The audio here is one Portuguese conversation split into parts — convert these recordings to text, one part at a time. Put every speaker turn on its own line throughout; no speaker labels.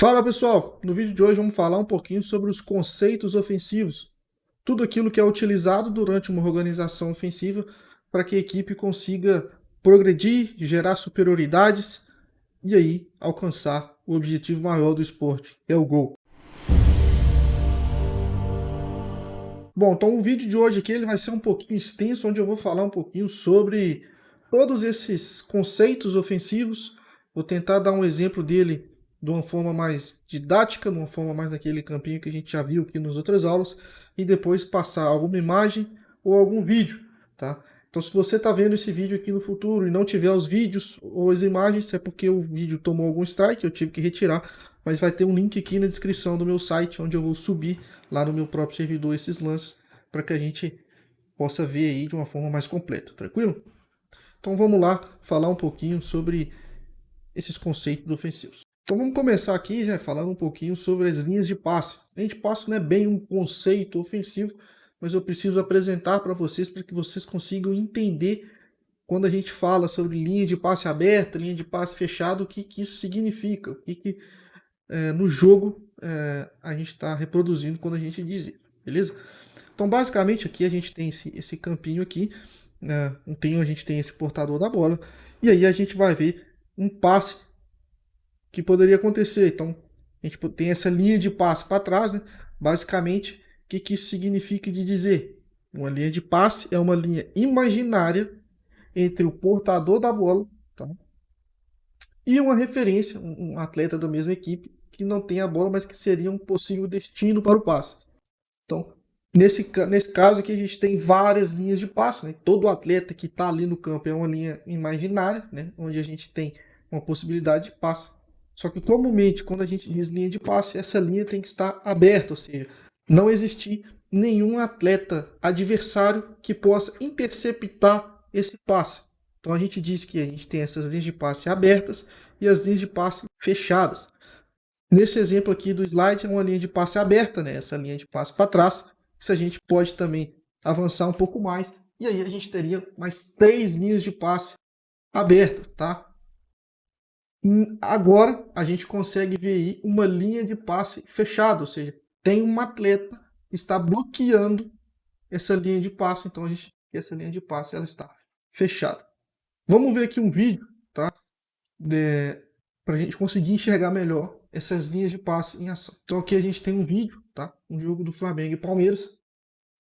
Fala pessoal, no vídeo de hoje vamos falar um pouquinho sobre os conceitos ofensivos, tudo aquilo que é utilizado durante uma organização ofensiva para que a equipe consiga progredir, gerar superioridades e aí alcançar o objetivo maior do esporte, que é o gol. Bom, então o vídeo de hoje aqui ele vai ser um pouquinho extenso, onde eu vou falar um pouquinho sobre todos esses conceitos ofensivos. Vou tentar dar um exemplo dele de uma forma mais didática, de uma forma mais naquele campinho que a gente já viu aqui nas outras aulas, e depois passar alguma imagem ou algum vídeo, tá? Então, se você está vendo esse vídeo aqui no futuro e não tiver os vídeos ou as imagens, é porque o vídeo tomou algum strike, eu tive que retirar, mas vai ter um link aqui na descrição do meu site, onde eu vou subir lá no meu próprio servidor esses lances, para que a gente possa ver aí de uma forma mais completa, tranquilo? Então vamos lá falar um pouquinho sobre esses conceitos ofensivos. Então vamos começar aqui já falando um pouquinho sobre as linhas de passe. Linha de passe não é bem um conceito ofensivo, mas eu preciso apresentar para que vocês consigam entender quando a gente fala sobre linha de passe aberta, linha de passe fechado, o que isso significa, o que no jogo a gente está reproduzindo quando a gente diz isso, beleza? Então basicamente aqui a gente tem esse campinho aqui, a gente tem esse portador da bola, e aí a gente vai ver um passe que poderia acontecer. Então, a gente tem essa linha de passe para trás, né? Basicamente, o que isso significa de dizer? Uma linha de passe é uma linha imaginária entre o portador da bola, tá? E uma referência, um atleta da mesma equipe que não tem a bola, mas que seria um possível destino para o passe. Então, nesse caso aqui, a gente tem várias linhas de passe, né? Todo atleta que está ali no campo é uma linha imaginária, né? Onde a gente tem uma possibilidade de passe. Só que comumente, quando a gente diz linha de passe, essa linha tem que estar aberta, ou seja, não existir nenhum atleta adversário que possa interceptar esse passe. Então a gente diz que a gente tem essas linhas de passe abertas e as linhas de passe fechadas. Nesse exemplo aqui do slide é uma linha de passe aberta, né? Essa linha de passe para trás. Se a gente pode também avançar um pouco mais e aí a gente teria mais 3 linhas de passe abertas, tá? Agora a gente consegue ver aí uma linha de passe fechada, ou seja, tem um atleta que está bloqueando essa linha de passe, então essa linha de passe ela está fechada. Vamos ver aqui um vídeo, tá? Para a gente conseguir enxergar melhor essas linhas de passe em ação. Então aqui a gente tem um vídeo, tá? Um jogo do Flamengo e Palmeiras.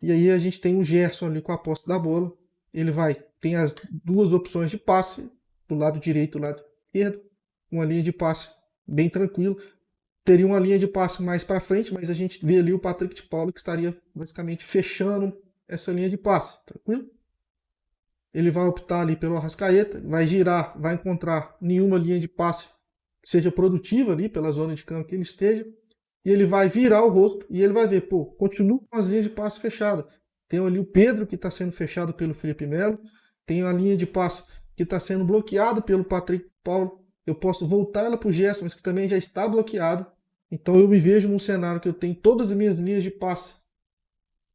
E aí a gente tem o Gerson ali com a posse da bola. Ele tem as duas opções de passe, do lado direito e do lado esquerdo. Uma linha de passe bem tranquilo. Teria uma linha de passe mais para frente, mas a gente vê ali o Patrick de Paulo que estaria basicamente fechando essa linha de passe, tranquilo? Ele vai optar ali pelo Arrascaeta, vai girar, vai encontrar nenhuma linha de passe que seja produtiva ali pela zona de campo que ele esteja, e ele vai virar o rosto e ele vai ver, pô, continua com as linhas de passe fechadas. Tem ali o Pedro que está sendo fechado pelo Felipe Melo, tem a linha de passe que está sendo bloqueado pelo Patrick Paulo. Eu posso voltar ela para o Gerson, mas que também já está bloqueado. Então eu me vejo num cenário que eu tenho todas as minhas linhas de passe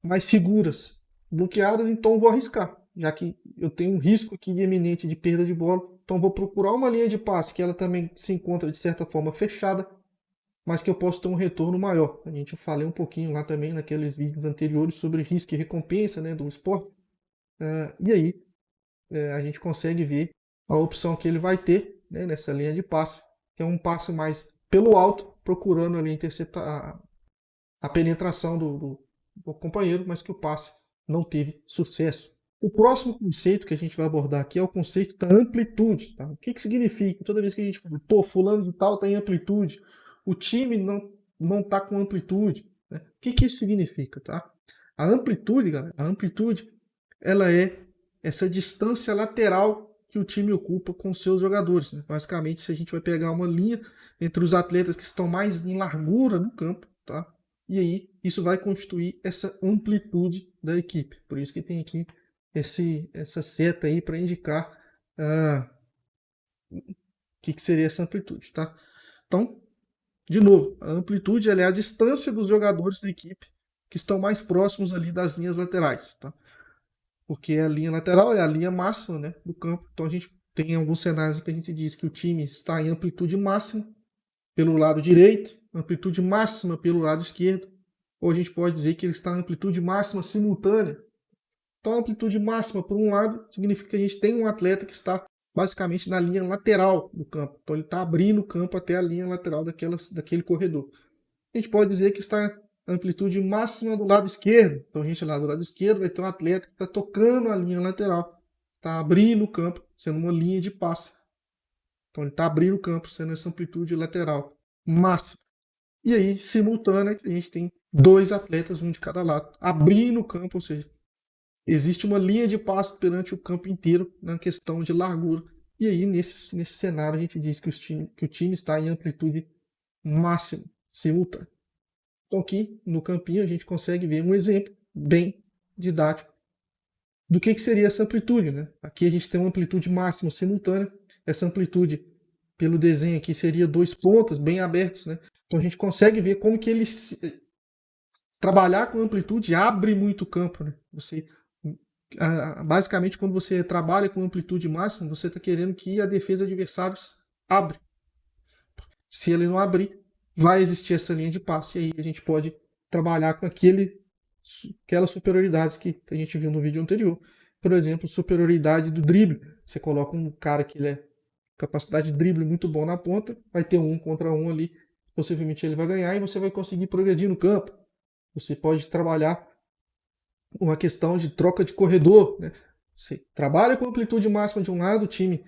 mais seguras bloqueadas, então eu vou arriscar, já que eu tenho um risco aqui iminente de perda de bola. Então vou procurar uma linha de passe que ela também se encontra de certa forma fechada, mas que eu posso ter um retorno maior. A gente falei um pouquinho lá também naqueles vídeos anteriores sobre risco e recompensa, né, do esporte. E aí a gente consegue ver a opção que ele vai ter, né, nessa linha de passe, que é um passe mais pelo alto, procurando ali interceptar a penetração do companheiro, mas que o passe não teve sucesso. O próximo conceito que a gente vai abordar aqui é o conceito da amplitude. Tá? O que significa? Toda vez que a gente fala, pô, fulano de tal está em amplitude, o time não está com amplitude. Né? O que isso significa? Tá? A amplitude, galera, ela é essa distância lateral que o time ocupa com seus jogadores. Né? Basicamente, se a gente vai pegar uma linha entre os atletas que estão mais em largura no campo, tá? E aí isso vai constituir essa amplitude da equipe. Por isso que tem aqui essa seta aí para indicar o que seria essa amplitude, tá? Então, de novo, a amplitude é a distância dos jogadores da equipe que estão mais próximos ali das linhas laterais, tá? Porque a linha lateral é a linha máxima, né, do campo. Então a gente tem alguns cenários que a gente diz que o time está em amplitude máxima pelo lado direito, amplitude máxima pelo lado esquerdo, ou a gente pode dizer que ele está em amplitude máxima simultânea. Então, a amplitude máxima por um lado significa que a gente tem um atleta que está basicamente na linha lateral do campo. Então, ele está abrindo o campo até a linha lateral daquele corredor. A gente pode dizer que está a amplitude máxima do lado esquerdo. Então, a gente lá do lado esquerdo vai ter um atleta que está tocando a linha lateral, está abrindo o campo, sendo uma linha de passe. Então, ele está abrindo o campo, sendo essa amplitude lateral máxima. E aí, simultânea, a gente tem dois atletas, um de cada lado, abrindo o campo, ou seja, existe uma linha de passe perante o campo inteiro na questão de largura. E aí, nesse cenário, a gente diz que o time está em amplitude máxima, simultânea. Então, aqui no campinho, a gente consegue ver um exemplo bem didático do que seria essa amplitude, né? Aqui a gente tem uma amplitude máxima simultânea. Essa amplitude, pelo desenho aqui, seria dois pontas bem abertos, né? Então, a gente consegue ver como que ele trabalhar com amplitude abre muito o campo, né? Basicamente, quando você trabalha com amplitude máxima, você está querendo que a defesa adversária abra. Se ele não abrir, vai existir essa linha de passe. E aí a gente pode trabalhar com aquelas superioridades que a gente viu no vídeo anterior. Por exemplo, superioridade do drible. Você coloca um cara que ele capacidade de drible muito bom na ponta, vai ter 1 contra 1 ali, possivelmente ele vai ganhar e você vai conseguir progredir no campo. Você pode trabalhar uma questão de troca de corredor, né? Você trabalha com amplitude máxima de um lado, o time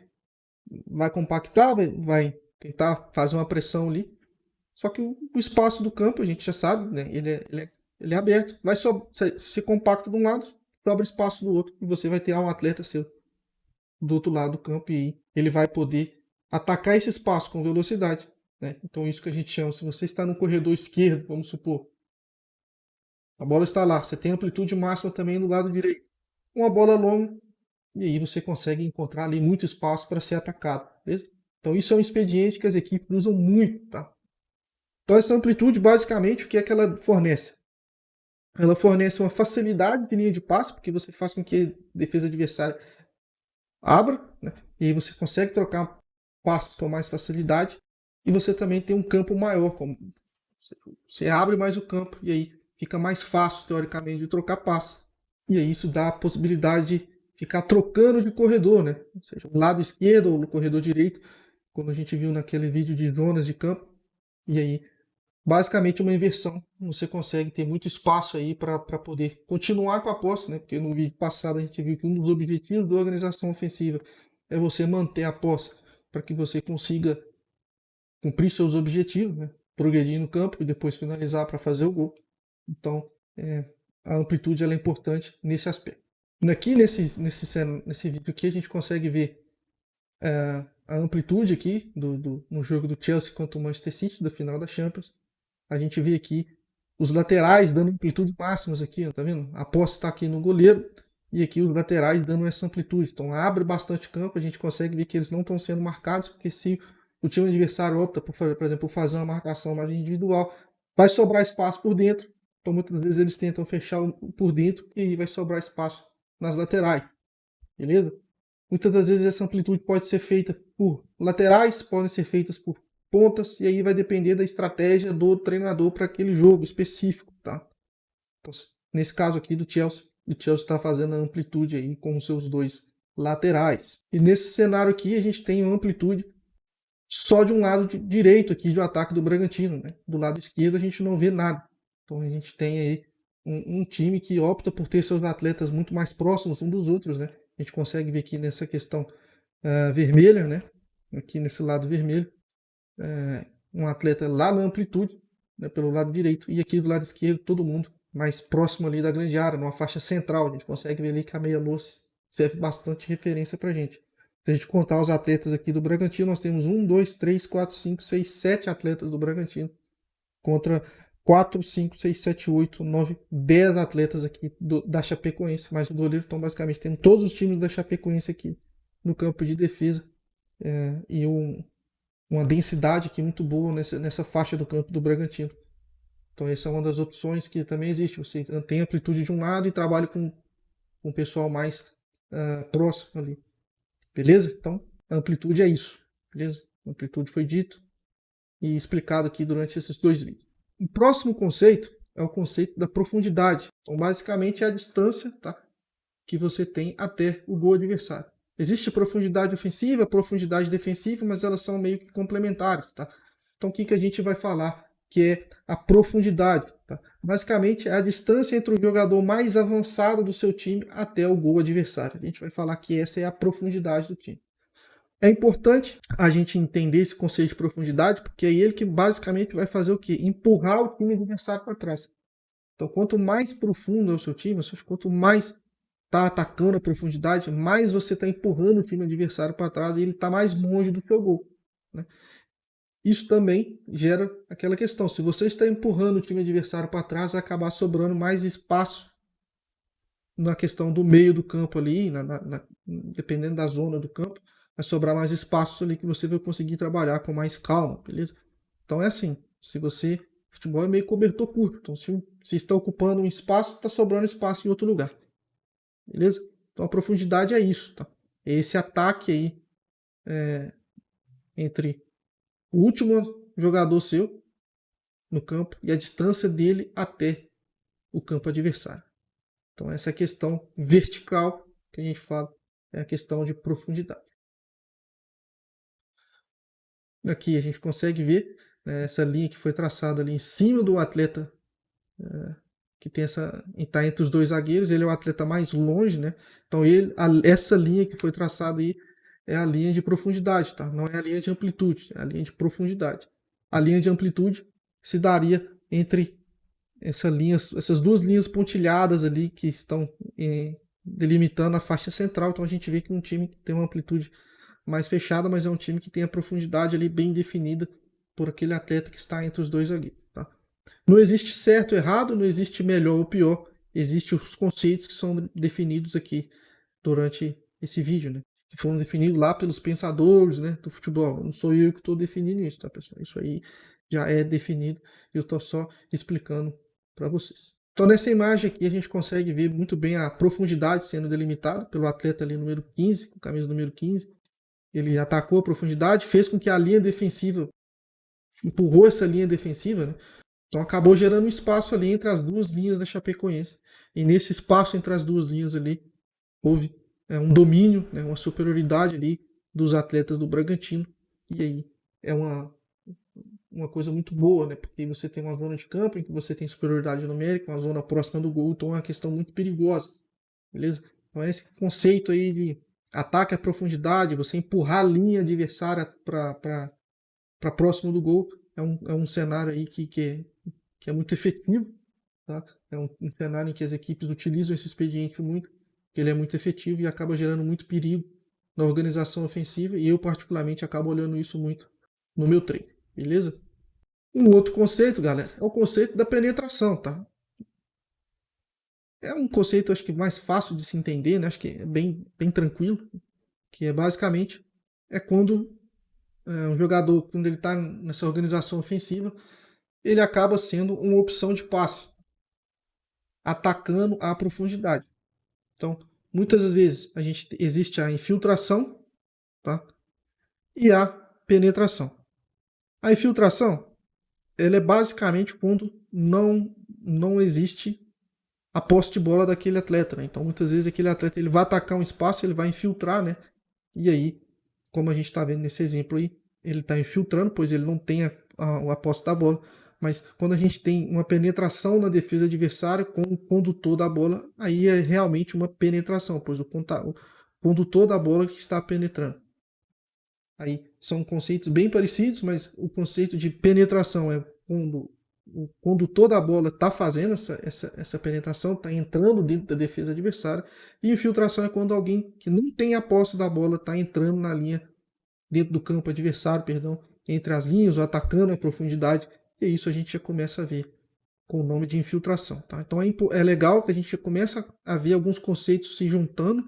vai compactar, vai tentar fazer uma pressão ali. Só que o espaço do campo, a gente já sabe, né? Ele é aberto. Se compacta de um lado, sobra espaço do outro. E você vai ter um atleta seu do outro lado do campo e ele vai poder atacar esse espaço com velocidade, né? Então isso que a gente chama, se você está no corredor esquerdo, vamos supor, a bola está lá, você tem amplitude máxima também no lado direito. Uma bola longa, e aí você consegue encontrar ali muito espaço para ser atacado, beleza? Então isso é um expediente que as equipes usam muito, tá? Então essa amplitude, basicamente, o que é que ela fornece? Ela fornece uma facilidade de linha de passe, porque você faz com que a defesa adversária abra, né? E aí você consegue trocar passos com mais facilidade, e você também tem um campo maior, como você abre mais o campo, e aí fica mais fácil, teoricamente, de trocar passes. E aí isso dá a possibilidade de ficar trocando de corredor, né? Ou seja, o lado esquerdo ou no corredor direito, como a gente viu naquele vídeo de zonas de campo. E aí, basicamente, uma inversão. Você consegue ter muito espaço aí para poder continuar com a posse, né? Porque no vídeo passado a gente viu que um dos objetivos da organização ofensiva é você manter a posse para que você consiga cumprir seus objetivos, né? Progredir no campo e depois finalizar para fazer o gol. Então, a amplitude ela é importante nesse aspecto. Aqui nesse vídeo aqui a gente consegue ver a amplitude aqui no jogo do Chelsea contra o Manchester City da final da Champions. A gente vê aqui os laterais dando amplitude máximas aqui, ó, tá vendo? A posse está aqui no goleiro e aqui os laterais dando essa amplitude. Então abre bastante campo, a gente consegue ver que eles não estão sendo marcados, porque se o time adversário opta por exemplo, fazer uma marcação mais individual, vai sobrar espaço por dentro. Então muitas vezes eles tentam fechar por dentro e aí vai sobrar espaço nas laterais. Beleza? Muitas das vezes essa amplitude pode ser feita por laterais, podem ser feitas por pontas, e aí vai depender da estratégia do treinador para aquele jogo específico, tá? Então, nesse caso aqui do Chelsea, o Chelsea está fazendo a amplitude aí com os seus dois laterais. E nesse cenário aqui a gente tem uma amplitude só de um lado direito aqui do ataque do Bragantino, né? Do lado esquerdo a gente não vê nada. Então a gente tem aí um time que opta por ter seus atletas muito mais próximos uns dos outros, né? A gente consegue ver aqui nessa questão vermelha, né? Aqui nesse lado vermelho, um atleta lá na amplitude, né, pelo lado direito, e aqui do lado esquerdo todo mundo mais próximo ali da grande área, numa faixa central. A gente consegue ver ali que a meia-lua serve bastante referência pra gente. Se a gente contar os atletas aqui do Bragantino, nós temos 1, 2, 3, 4, 5, 6, 7 atletas do Bragantino contra 4, 5, 6, 7, 8, 9, 10 atletas aqui da Chapecoense, mais o goleiro. Então, basicamente, temos todos os times da Chapecoense aqui no campo de defesa e uma densidade aqui muito boa nessa faixa do campo do Bragantino. Então, essa é uma das opções que também existe. Você tem amplitude de um lado e trabalha com o pessoal mais próximo ali. Beleza? Então, a amplitude é isso. Beleza? A amplitude foi dito. e explicado aqui durante esses 2 vídeos. O próximo conceito é o conceito da profundidade. Então, basicamente, é a distância, tá, que você tem até o gol adversário. Existe profundidade ofensiva, profundidade defensiva, mas elas são meio que complementares, tá? Então, o que a gente vai falar que é a profundidade, tá? Basicamente, é a distância entre o jogador mais avançado do seu time até o gol adversário. A gente vai falar que essa é a profundidade do time. É importante a gente entender esse conceito de profundidade, porque é ele que basicamente vai fazer o quê? Empurrar o time adversário para trás. Então, quanto mais profundo é o seu time, quanto mais está atacando a profundidade, mais você está empurrando o time adversário para trás e ele está mais longe do seu gol, né? Isso também gera aquela questão. Se você está empurrando o time adversário para trás, vai acabar sobrando mais espaço na questão do meio do campo ali, dependendo da zona do campo, vai sobrar mais espaço ali que você vai conseguir trabalhar com mais calma, beleza? Então é assim, futebol é meio cobertor curto, então se você está ocupando um espaço, está sobrando espaço em outro lugar, beleza? Então a profundidade é isso, tá? É esse ataque aí entre o último jogador seu no campo e a distância dele até o campo adversário. Então essa questão vertical que a gente fala é a questão de profundidade. Aqui a gente consegue ver, né, essa linha que foi traçada ali em cima do atleta que está entre os 2 zagueiros. Ele é o atleta mais longe, né? Então essa linha que foi traçada aí é a linha de profundidade, tá? Não é a linha de amplitude, é a linha de profundidade. A linha de amplitude se daria entre essas 2 linhas pontilhadas ali que estão delimitando a faixa central. Então a gente vê que um time tem uma amplitude mais fechada, mas é um time que tem a profundidade ali bem definida por aquele atleta que está entre os 2 zagueiros, tá? Não existe certo ou errado, não existe melhor ou pior, existem os conceitos que são definidos aqui durante esse vídeo, né? Que foram definidos lá pelos pensadores, né, do futebol. Não sou eu que estou definindo isso, tá, pessoal? Isso aí já é definido e eu estou só explicando para vocês. Então nessa imagem aqui a gente consegue ver muito bem a profundidade sendo delimitada pelo atleta ali número 15, com a camisa número 15. Ele atacou a profundidade, fez com que a linha defensiva, empurrou essa linha defensiva, né? Então acabou gerando um espaço ali entre as 2 linhas da Chapecoense. E nesse espaço entre as 2 linhas ali, houve um domínio, né, uma superioridade ali dos atletas do Bragantino. E aí é uma coisa muito boa, né? Porque você tem uma zona de campo em que você tem superioridade numérica, uma zona próxima do gol, então é uma questão muito perigosa, beleza? Então é esse conceito aí de ataque à profundidade, você empurrar a linha adversária para próximo do gol, é um cenário aí que é muito efetivo, tá? É um cenário em que as equipes utilizam esse expediente muito, que ele é muito efetivo e acaba gerando muito perigo na organização ofensiva, e eu particularmente acabo olhando isso muito no meu treino, beleza? Um outro conceito, galera, é o conceito da penetração, tá? É um conceito, acho que mais fácil de se entender, né? Acho que é bem tranquilo, que é basicamente quando um jogador, quando ele está nessa organização ofensiva, ele acaba sendo uma opção de passe, atacando a profundidade. Então, muitas vezes existe a infiltração, tá? E a penetração. A infiltração, ela é basicamente quando não existe a posse de bola daquele atleta, né? Então, muitas vezes aquele atleta ele vai atacar um espaço, ele vai infiltrar, né? E aí, como a gente está vendo nesse exemplo aí, ele está infiltrando, pois ele não tem a posse da bola. Mas quando a gente tem uma penetração na defesa adversária com o condutor da bola, aí é realmente uma penetração, pois o condutor da bola que está penetrando. Aí são conceitos bem parecidos, mas o conceito de penetração é quando o condutor da bola está fazendo essa penetração, está entrando dentro da defesa adversária, e infiltração é quando alguém que não tem a posse da bola está entrando na linha, dentro do campo adversário, entre as linhas, ou atacando a profundidade, e isso a gente já começa a ver com o nome de infiltração, tá? Então é legal que a gente já começa a ver alguns conceitos se juntando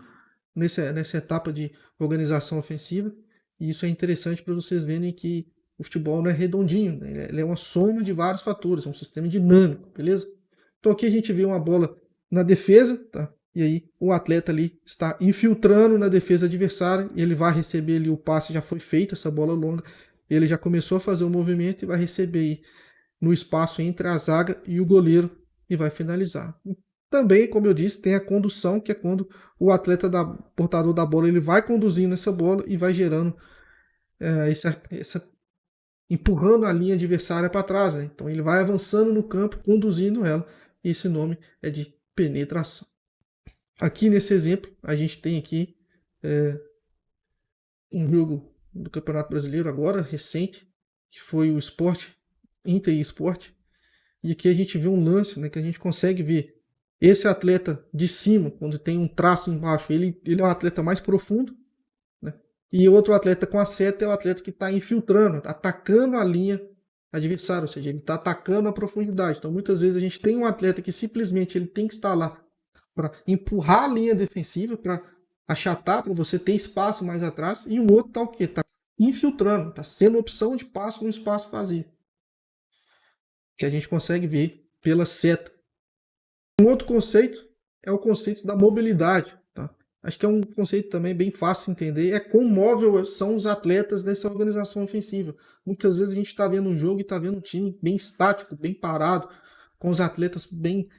nessa etapa de organização ofensiva, e isso é interessante para vocês verem que o futebol não é redondinho, né? Ele é uma soma de vários fatores, é um sistema dinâmico, beleza? Então aqui a gente vê uma bola na defesa, tá? E aí o atleta ali está infiltrando na defesa adversária, e ele vai receber ali o passe, já foi feito, essa bola longa, ele já começou a fazer o movimento e vai receber aí no espaço entre a zaga e o goleiro e vai finalizar. Também, como eu disse, tem a condução, que é quando o atleta portador da bola ele vai conduzindo essa bola e vai gerando empurrando a linha adversária para trás. Né? Então ele vai avançando no campo, conduzindo ela. E esse nome é de penetração. Aqui nesse exemplo, a gente tem aqui um jogo do Campeonato Brasileiro agora, recente, que foi o Sport, Inter e Sport. E aqui a gente vê um lance, né, que a gente consegue ver esse atleta de cima, quando tem um traço embaixo, ele é um atleta mais profundo, né? E o outro atleta com a seta é o atleta que está infiltrando, atacando a linha adversária, ou seja, ele está atacando a profundidade. Então muitas vezes a gente tem um atleta que simplesmente ele tem que estar lá para empurrar a linha defensiva, para achatar, para você ter espaço mais atrás, e o outro está o quê? Está infiltrando, está sendo opção de passo no espaço vazio, que a gente consegue ver pela seta. Um outro conceito é o conceito da mobilidade. Tá? Acho que é um conceito também bem fácil de entender. É quão móvel são os atletas nessa organização ofensiva. Muitas vezes a gente está vendo um jogo e está vendo um time bem estático, bem parado, com os atletas bem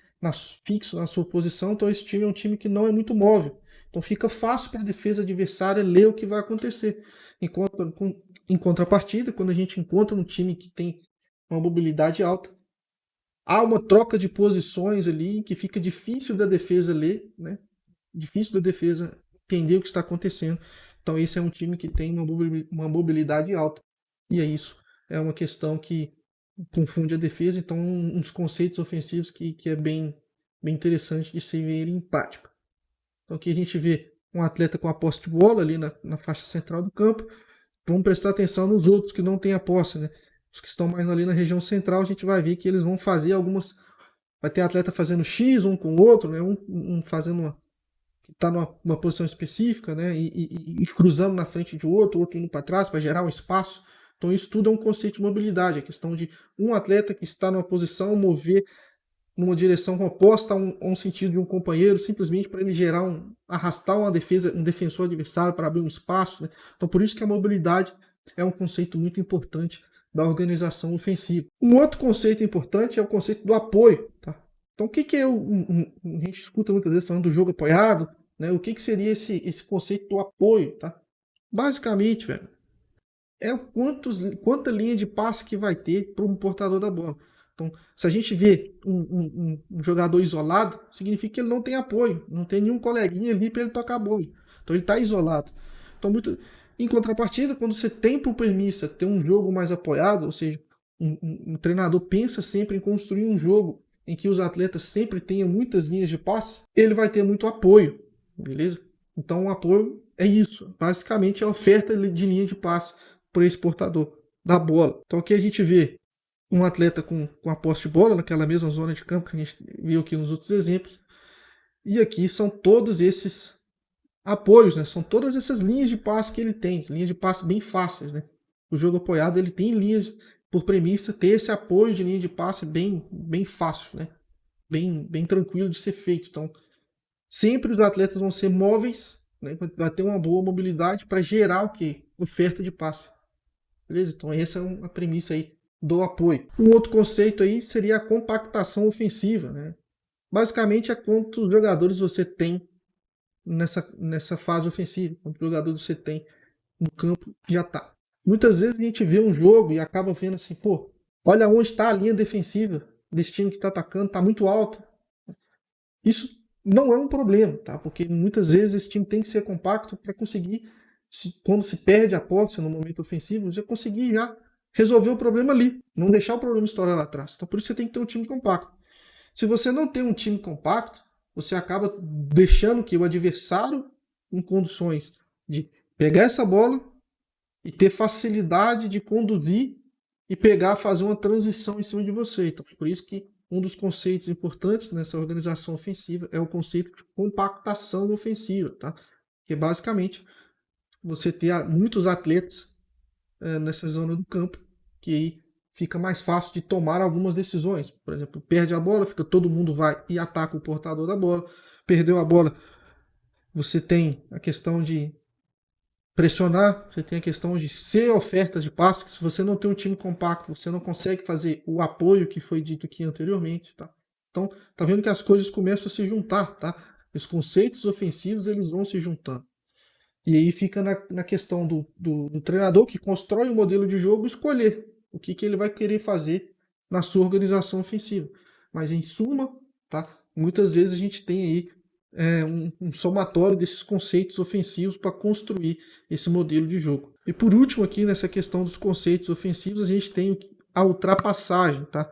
fixos na sua posição. Então esse time é um time que não é muito móvel. Então fica fácil para a defesa adversária ler o que vai acontecer. Em contrapartida, quando a gente encontra um time que tem uma mobilidade alta, há uma troca de posições ali que fica difícil da defesa ler, né? Difícil da defesa entender o que está acontecendo. Então esse é um time que tem uma mobilidade alta. E é isso. É uma questão que confunde a defesa. Então um dos conceitos ofensivos que é bem interessante de se ver em prática. Então aqui a gente vê um atleta com a posse de bola ali na faixa central do campo. Vamos prestar atenção nos outros que não têm a posse, né? Os que estão mais ali na região central, a gente vai ver que eles vão fazer algumas. Vai ter atleta fazendo X um com o outro, né? Um fazendo que está numa posição específica, né? E cruzando na frente de outro indo para trás para gerar um espaço. Então isso tudo é um conceito de mobilidade, a questão de um atleta que está numa posição mover numa direção oposta a um sentido de um companheiro, simplesmente para ele arrastar um defensor adversário para abrir um espaço. Né? Então por isso que a mobilidade é um conceito muito importante da organização ofensiva. Um outro conceito importante é o conceito do apoio. Tá? Então o que é a gente escuta muitas vezes falando do jogo apoiado, né? O que seria esse conceito do apoio? Tá? Basicamente, velho, é quanta linha de passe que vai ter para um portador da bola. Então, se a gente vê um jogador isolado, significa que ele não tem apoio, não tem nenhum coleguinha ali para ele tocar a bola. Então ele está isolado. Então, em contrapartida, quando você tem por premissa ter um jogo mais apoiado, ou seja, um treinador pensa sempre em construir um jogo em que os atletas sempre tenham muitas linhas de passe, ele vai ter muito apoio, beleza? Então o apoio é isso, basicamente é a oferta de linha de passe para esse portador da bola. Então aqui a gente vê um atleta com a posse de bola naquela mesma zona de campo que a gente viu aqui nos outros exemplos. E aqui são todos esses apoios, né? São todas essas linhas de passe que ele tem, linhas de passe bem fáceis, né? O jogo apoiado ele tem linhas por premissa ter esse apoio de linha de passe bem fácil, né? Bem tranquilo de ser feito. Então, sempre os atletas vão ser móveis, né? Vai ter uma boa mobilidade para gerar o quê? Oferta de passe. Beleza? Então essa é a premissa aí do apoio. Um outro conceito aí seria a compactação ofensiva, né? Basicamente é quantos jogadores você tem nessa fase ofensiva, quantos jogadores você tem no campo de ataque. Muitas vezes a gente vê um jogo e acaba vendo assim, pô, olha onde está a linha defensiva desse time que está atacando, está muito alta. Isso não é um problema, tá? Porque muitas vezes esse time tem que ser compacto para conseguir, quando se perde a posse no momento ofensivo, já conseguir resolver o problema ali, não deixar o problema estourar lá atrás. Então por isso você tem que ter um time compacto. Se você não tem um time compacto, você acaba deixando que o adversário em condições de pegar essa bola e ter facilidade de conduzir e fazer uma transição em cima de você. Então por isso que um dos conceitos importantes nessa organização ofensiva é o conceito de compactação ofensiva, tá? Que basicamente você ter muitos atletas nessa zona do campo, que aí fica mais fácil de tomar algumas decisões. Por exemplo, perde a bola, todo mundo vai e ataca o portador da bola. Perdeu a bola, você tem a questão de pressionar, você tem a questão de ser ofertas de passe, que se você não tem um time compacto, você não consegue fazer o apoio que foi dito aqui anteriormente, tá? Então, tá vendo que as coisas começam a se juntar, tá? Os conceitos ofensivos, eles vão se juntando. E aí fica na questão do treinador que constrói um modelo de jogo escolher o que ele vai querer fazer na sua organização ofensiva. Mas em suma, tá? Muitas vezes a gente tem aí um somatório desses conceitos ofensivos para construir esse modelo de jogo. E por último aqui nessa questão dos conceitos ofensivos, a gente tem a ultrapassagem, tá?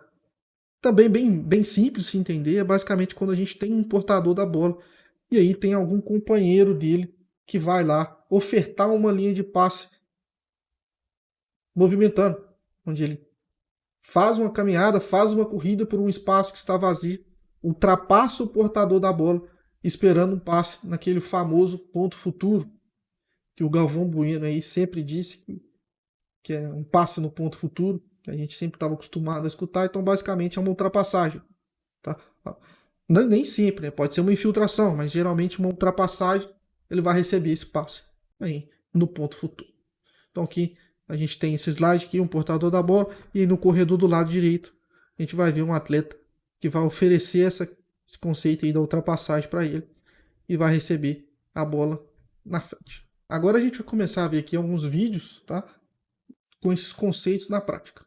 Também bem simples de se entender, é basicamente quando a gente tem um portador da bola e aí tem algum companheiro dele que vai lá ofertar uma linha de passe movimentando, onde ele faz uma caminhada, faz uma corrida por um espaço que está vazio, ultrapassa o portador da bola, esperando um passe naquele famoso ponto futuro, que o Galvão Bueno aí sempre disse que é um passe no ponto futuro, que a gente sempre estava acostumado a escutar, então basicamente é uma ultrapassagem. Tá? Nem sempre, né? Pode ser uma infiltração, mas geralmente uma ultrapassagem ele vai receber esse passe aí no ponto futuro. Então aqui a gente tem esse slide aqui, um portador da bola, e no corredor do lado direito a gente vai ver um atleta que vai oferecer esse conceito aí da ultrapassagem para ele e vai receber a bola na frente. Agora a gente vai começar a ver aqui alguns vídeos, tá? Com esses conceitos na prática.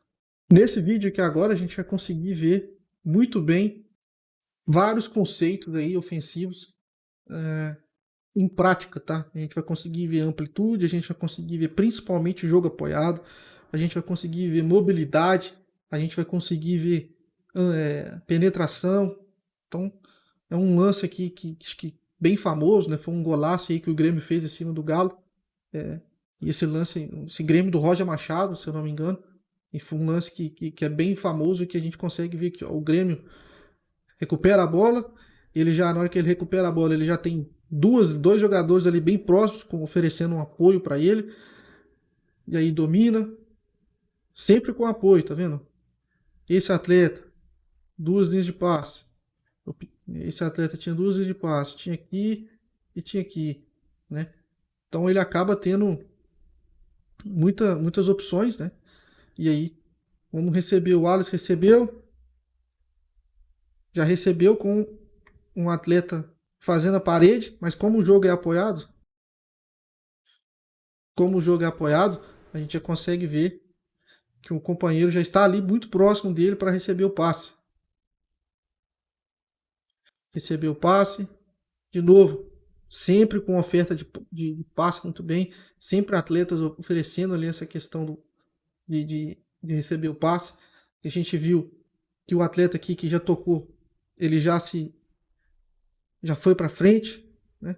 Nesse vídeo aqui agora a gente vai conseguir ver muito bem vários conceitos aí ofensivos em prática, tá? A gente vai conseguir ver amplitude, a gente vai conseguir ver principalmente o jogo apoiado, a gente vai conseguir ver mobilidade, a gente vai conseguir ver penetração. Então, é um lance aqui que bem famoso, né? Foi um golaço aí que o Grêmio fez em cima do Galo. E esse lance, esse Grêmio do Roger Machado, se eu não me engano, e foi um lance que é bem famoso e que a gente consegue ver que ó, o Grêmio recupera a bola, ele já, na hora que ele recupera a bola, ele já tem dois jogadores ali bem próximos, oferecendo um apoio para ele, e aí domina, sempre com apoio, tá vendo? Esse atleta, duas linhas de passe. Esse atleta tinha duas linhas de passe, tinha aqui e tinha aqui, né? Então ele acaba tendo muitas opções, né? E aí, vamos receber, o Wallace recebeu, já recebeu com um atleta fazendo a parede, mas como o jogo é apoiado, a gente já consegue ver que o companheiro já está ali muito próximo dele para receber o passe. Recebeu o passe, de novo, sempre com oferta de passe muito bem, sempre atletas oferecendo ali essa questão de receber o passe. A gente viu que o atleta aqui que já tocou, ele já foi para frente, né?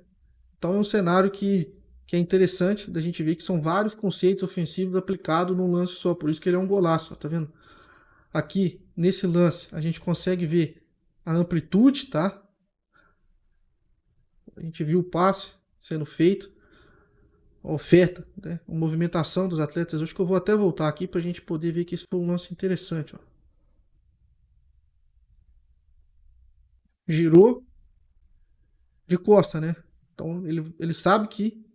Então é um cenário que é interessante da gente ver que são vários conceitos ofensivos aplicados num lance só, por isso que ele é um golaço, ó, tá vendo? Aqui, nesse lance, a gente consegue ver a amplitude, tá? A gente viu o passe sendo feito, a oferta, né? A movimentação dos atletas. Acho que eu vou até voltar aqui para a gente poder ver que isso foi um lance interessante, ó. Girou de costa, né? Então ele sabe que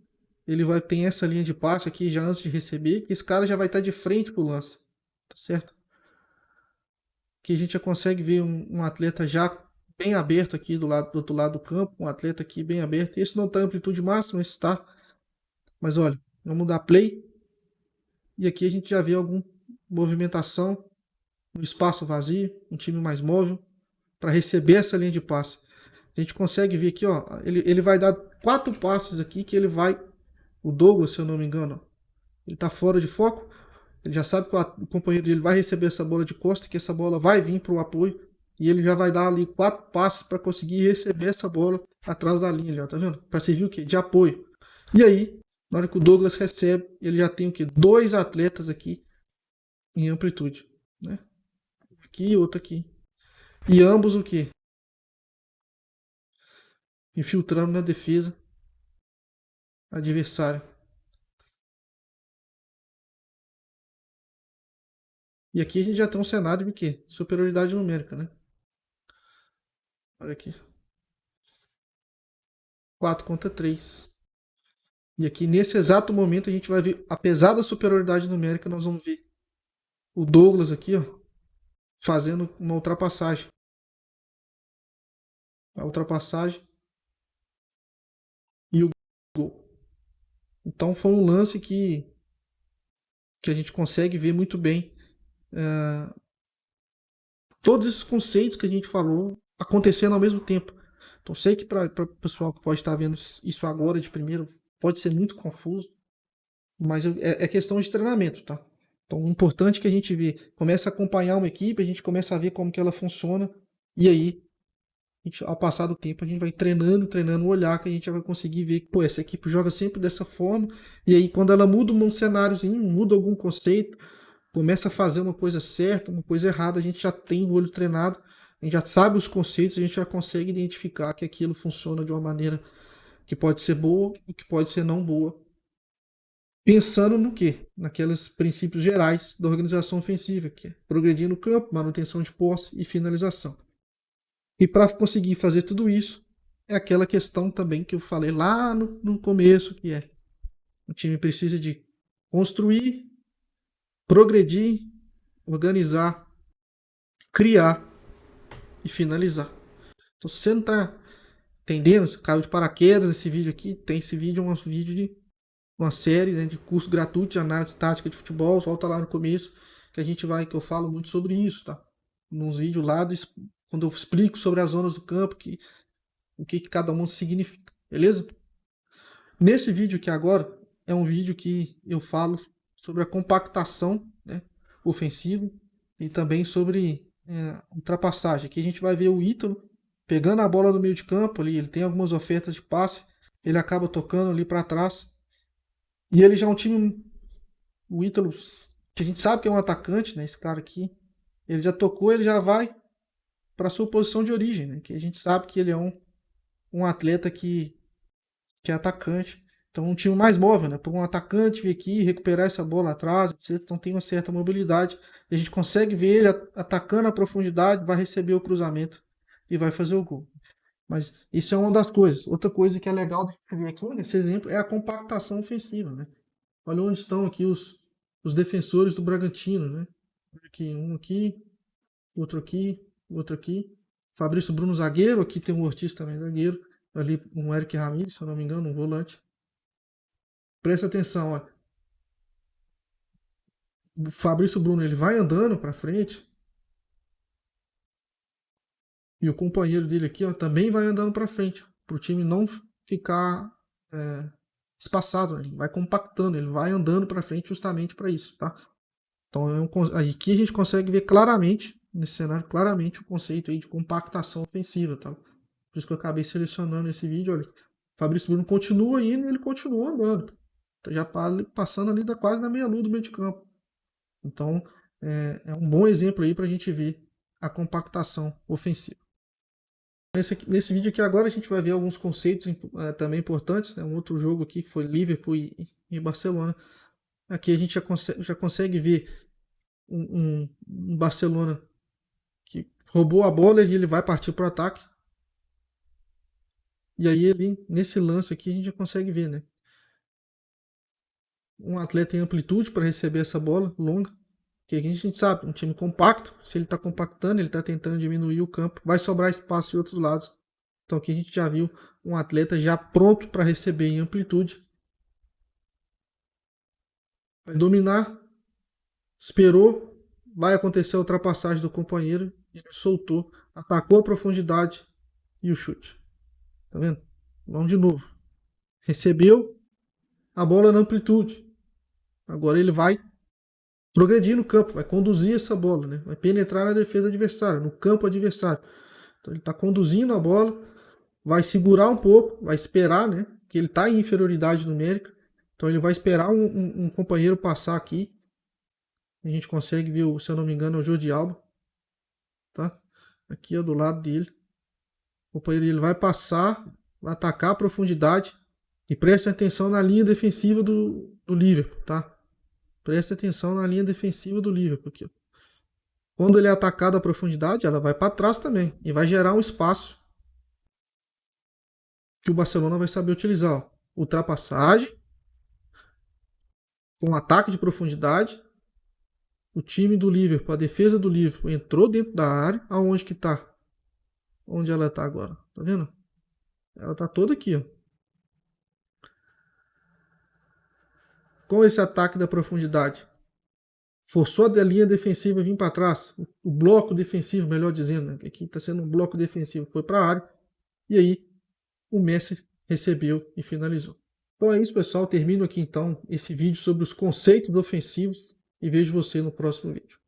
ele vai ter essa linha de passe aqui já antes de receber, que esse cara já vai estar de frente pro lance, tá certo? Que a gente já consegue ver um atleta já bem aberto aqui do outro lado do campo, um atleta aqui bem aberto. Esse não está em amplitude máxima, esse está. Mas olha, vamos dar play. E aqui a gente já vê alguma movimentação, um espaço vazio, um time mais móvel para receber essa linha de passe. A gente consegue ver aqui, ó, ele vai dar 4 passes aqui que ele vai, o Douglas, se eu não me engano, ó, ele está fora de foco. Ele já sabe que o companheiro dele vai receber essa bola de costa, que essa bola vai vir para o apoio. E ele já vai dar ali 4 passes para conseguir receber essa bola atrás da linha, já, tá vendo? Para servir o quê? De apoio. E aí, na hora que o Douglas recebe, ele já tem o quê? 2 atletas aqui em amplitude, né? Aqui e outro aqui. E ambos o quê? Infiltrando na defesa adversária. E aqui a gente já tem um cenário de quê? Superioridade numérica, né? Olha aqui. 4 contra 3. E aqui nesse exato momento a gente vai ver, apesar da superioridade numérica, nós vamos ver o Douglas aqui, ó, fazendo uma ultrapassagem. A ultrapassagem e o gol. Então foi um lance que a gente consegue ver muito bem todos esses conceitos que a gente falou acontecendo ao mesmo tempo. Então sei que para o pessoal que pode estar vendo isso agora de primeiro pode ser muito confuso, mas é questão de treinamento, tá? Então o importante é que a gente vê, começa a acompanhar uma equipe, a gente começa a ver como que ela funciona, e aí, ao passar do tempo, a gente vai treinando o olhar, que a gente vai conseguir ver que, pô, essa equipe joga sempre dessa forma, e aí quando ela muda um cenáriozinho, muda algum conceito, começa a fazer uma coisa certa, uma coisa errada, a gente já tem o olho treinado, a gente já sabe os conceitos, a gente já consegue identificar que aquilo funciona de uma maneira que pode ser boa e que pode ser não boa. Pensando no quê? Naqueles princípios gerais da organização ofensiva, que é progredir no campo, manutenção de posse e finalização. E para conseguir fazer tudo isso, é aquela questão também que eu falei lá no começo, que é o time precisa de construir, progredir, organizar, criar e finalizar. Então, se você não está entendendo, você caiu de paraquedas nesse vídeo aqui, tem esse vídeo, um vídeo de uma série, né, de curso gratuito de análise tática de futebol, volta lá no começo, que eu falo muito sobre isso, tá? Nos vídeos lá, quando eu explico sobre as zonas do campo, o que cada um significa, beleza? Nesse vídeo aqui agora, é um vídeo que eu falo sobre a compactação, né, ofensiva e também sobre ultrapassagem. Aqui a gente vai ver o Ítalo pegando a bola no meio de campo, ali, ele tem algumas ofertas de passe, ele acaba tocando ali para trás. E ele já é um time, o Ítalo, que a gente sabe que é um atacante, né, esse cara aqui, ele já tocou, ele já vai para sua posição de origem, né, que a gente sabe que ele é um atleta que é atacante. Então um time mais móvel, né? Para um atacante vir aqui recuperar essa bola atrás, etc. Então tem uma certa mobilidade. A gente consegue ver ele atacando a profundidade, vai receber o cruzamento e vai fazer o gol. Mas isso é uma das coisas. Outra coisa que é legal de ver aqui nesse exemplo é a compactação ofensiva, né? Olha onde estão aqui os defensores do Bragantino, né? Aqui, um aqui, outro aqui, outro aqui. Fabrício Bruno zagueiro, aqui tem o Ortiz também zagueiro. Ali um Eric Ramírez, se eu não me engano, um volante. Presta atenção, ó. O Fabrício Bruno, ele vai andando para frente. E o companheiro dele aqui, ó, também vai andando para frente, para o time não ficar espaçado. Ele vai compactando, ele vai andando para frente justamente para isso, tá? Então aqui a gente consegue ver claramente nesse cenário, claramente o conceito aí de compactação ofensiva, tá? Por isso que eu acabei selecionando esse vídeo, olha. Fabrício Bruno continua indo, ele continua andando. Então já passando ali quase na meia-lua do meio de campo. Então é um bom exemplo aí para a gente ver a compactação ofensiva. Nesse vídeo aqui agora a gente vai ver alguns conceitos também importantes. Né? Um outro jogo aqui foi Liverpool e Barcelona. Aqui a gente já consegue ver um Barcelona que roubou a bola e ele vai partir para o ataque. E aí nesse lance aqui a gente já consegue ver, né? Um atleta em amplitude para receber essa bola longa. Que a gente sabe, um time compacto, se ele está compactando, ele está tentando diminuir o campo, vai sobrar espaço em outros lados. Então aqui a gente já viu um atleta já pronto para receber em amplitude. Vai dominar, esperou, vai acontecer a ultrapassagem do companheiro, ele soltou, atacou a profundidade e o chute. Tá vendo? Vamos de novo. Recebeu a bola na amplitude. Agora ele vai progredir no campo, vai conduzir essa bola, né? Vai penetrar na defesa adversária, no campo adversário. Então ele está conduzindo a bola, vai segurar um pouco, vai esperar, né? Que ele está em inferioridade numérica. Então ele vai esperar um companheiro passar aqui. A gente consegue ver, se eu não me engano, é o Jordi Alba. Tá? Aqui ó, do lado dele. O companheiro ele vai passar, vai atacar a profundidade. E preste atenção na linha defensiva do Liverpool, tá? Preste atenção na linha defensiva do Liverpool aqui. Quando ele é atacado à profundidade, ela vai para trás também. E vai gerar um espaço que o Barcelona vai saber utilizar. Ó. Ultrapassagem, com ataque de profundidade. O time do Liverpool, a defesa do Liverpool entrou dentro da área. Aonde que tá? Onde ela tá agora? Tá vendo? Ela tá toda aqui, ó. Com esse ataque da profundidade, forçou a linha defensiva a vir para trás. O bloco defensivo, melhor dizendo, né? Aqui está sendo um bloco defensivo, foi para a área. E aí o Messi recebeu e finalizou. Então é isso, pessoal. Termino aqui então esse vídeo sobre os conceitos ofensivos e vejo você no próximo vídeo.